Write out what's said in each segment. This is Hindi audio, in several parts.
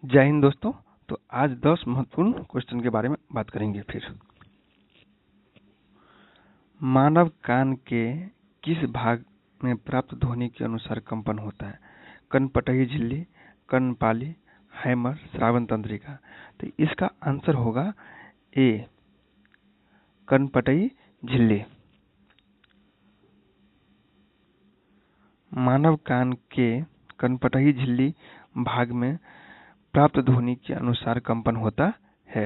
जय हिंद दोस्तों। तो आज 10 महत्वपूर्ण क्वेश्चन के बारे में बात करेंगे। फिर मानव कान के किस भाग में प्राप्त ध्वनि के अनुसार कंपन होता है? कनपटही झिल्ली, कर्णपाली, हैमर, श्रावण तंत्रिका। तो इसका आंसर होगा ए, कनपटही झिल्ली। मानव कान के कनपटही झिल्ली भाग में प्राप्त ध्वनि के अनुसार कंपन होता है।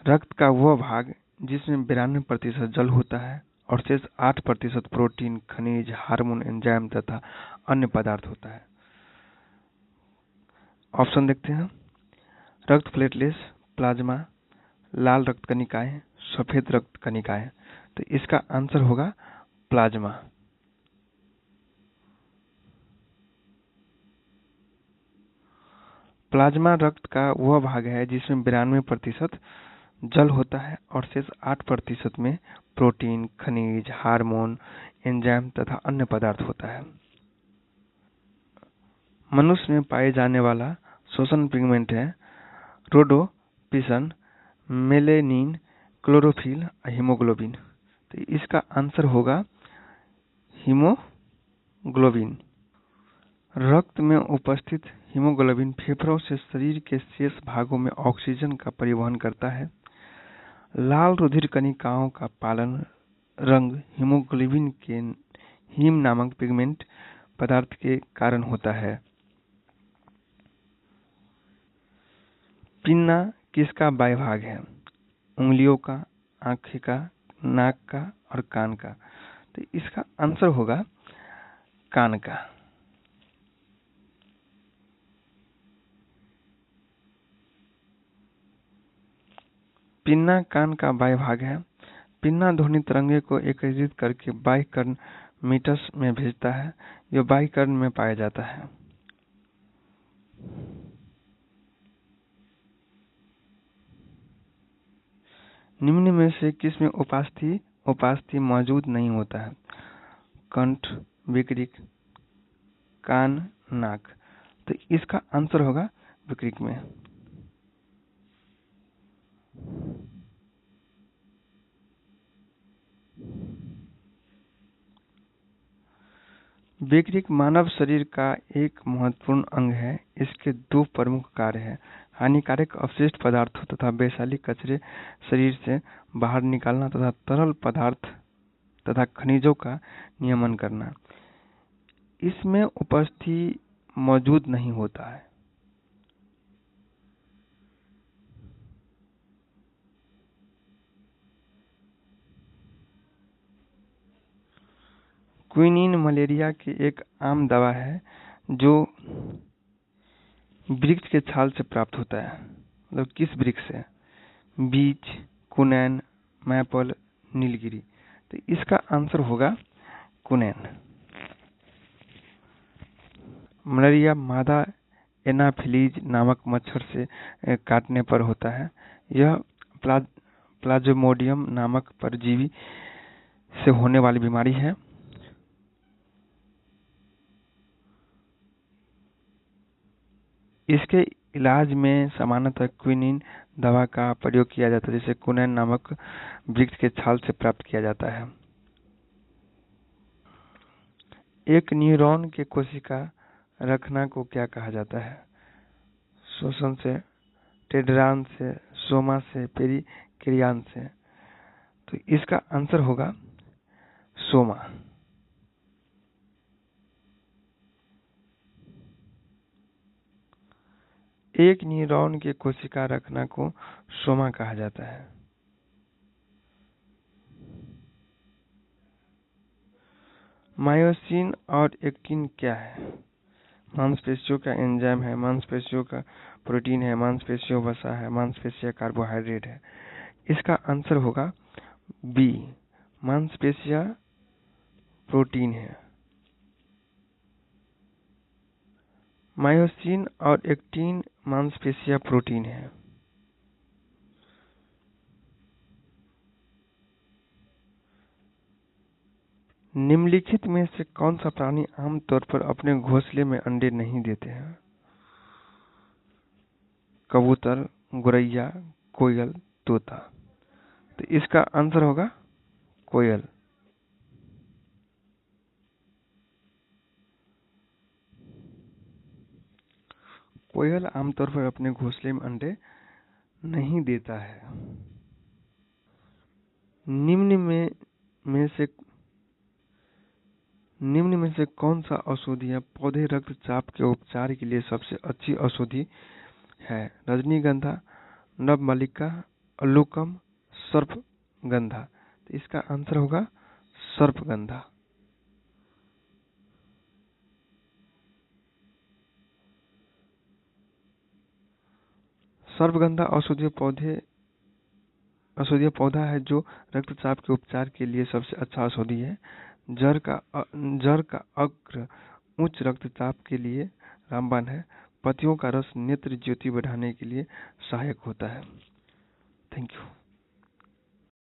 रक्त का वह भाग जिसमें 92% जल होता है और शेष 8% प्रोटीन, खनिज, हार्मोन, एंजाइम तथा अन्य पदार्थ होता है। ऑप्शन देखते हैं। रक्त प्लेटलेट्स, प्लाज्मा, लाल रक्त कणिकाएं, सफेद रक्त कणिकाएं। तो इसका आंसर होगा प्लाज्मा। प्लाज्मा रक्त का वह भाग है जिसमें 92% जल होता है और शेष 8% में प्रोटीन, खनिज, हार्मोन, एंजाइम तथा अन्य पदार्थ होता है। मनुष्य में पाए जाने वाला श्वसन पिगमेंट है रोडोपिसिन, मेलेनिन, क्लोरोफिल, हीमोग्लोबिन। तो इसका आंसर होगा हीमोग्लोबिन। रक्त में उपस्थित हीमोग्लोबिन फेफड़ों से शरीर के शेष भागों में ऑक्सीजन का परिवहन करता है। लाल रुधिर कणिकाओं का पालन रंग हीमोग्लोबिन के हीम नामक पिगमेंट पदार्थ के कारण होता है। पिन्ना किसका बाह्य भाग है? उंगलियों का, आंखें का, नाक का और कान का। तो इसका आंसर होगा कान का। पिन्ना कान का बाह्य भाग है। पिन्ना ध्वनि तरंगे को एकत्रित करके बाह्य कर्ण मीटस में भेजता है, जो बाह्य कर्ण में पाया जाता है। निम्न में से किसमें उपास्थि मौजूद नहीं होता है? कंठ, विकृत, कान, नाक। तो इसका आंसर होगा विकृत में। विकृत मानव शरीर का एक महत्वपूर्ण अंग है। इसके 2 प्रमुख कार्य हैं: हानिकारक अपशिष्ट पदार्थों तथा वैशाली कचरे शरीर से बाहर निकालना तथा तरल पदार्थ तथा खनिजों का नियमन करना। इसमें उपस्थिति मौजूद नहीं होता है। क्विनीन मलेरिया की एक आम दवा है जो वृक्ष के छाल से प्राप्त होता है। मतलब किस वृक्ष से? बीच, कुनैन, मैपल, नीलगिरी। तो इसका आंसर होगा कुनैन। मलेरिया मादा एनाफिलीज नामक मच्छर से काटने पर होता है। यह प्लाज्मोडियम नामक परजीवी से होने वाली बीमारी है। इसके इलाज में सामान्यतः क्विनीन दवा का प्रयोग किया जाता है, जिसे कुनैन नामक वृक्ष के छाल से प्राप्त किया जाता है। एक न्यूरॉन के कोशिका रखना को क्या कहा जाता है? श्वसन से, टेड्रान से, सोमा से, पेरिकार्डियम से। तो इसका आंसर होगा सोमा। एक न्यूरॉन के कोशिका रखना को सोमा कहा जाता है। मायोसिन और एक्टिन क्या है? मांसपेशियों का एंजाइम है, मांसपेशियों का प्रोटीन है, मांसपेशियों वसा है, मांसपेशियां कार्बोहाइड्रेट है। इसका आंसर होगा बी, मांसपेशियां प्रोटीन है। मायोसिन और एक्टिन मांसपेशियां प्रोटीन है। निम्नलिखित में से कौन सा प्राणी आमतौर पर अपने घोंसले में अंडे नहीं देते हैं? कबूतर, गोरैया, कोयल, तोता। तो इसका आंसर होगा कोयल। कोयल आमतौर पर अपने घोंसले में अंडे नहीं देता है। निम्न में से कौन सा औषधि पौधे रक्तचाप के उपचार के लिए सबसे अच्छी औषधि है? रजनीगंधा, नवमल्लिका, अल्लुकम, सर्पगंधा। तो इसका आंसर होगा सर्पगंधा। सर्पगंधा औषधीय पौधा है जो रक्तचाप के उपचार के लिए सबसे अच्छा औषधि है। जड़ का अग्र उच्च रक्तचाप के लिए रामबाण है। पत्तियों का रस नेत्र ज्योति बढ़ाने के लिए सहायक होता है। Thank you.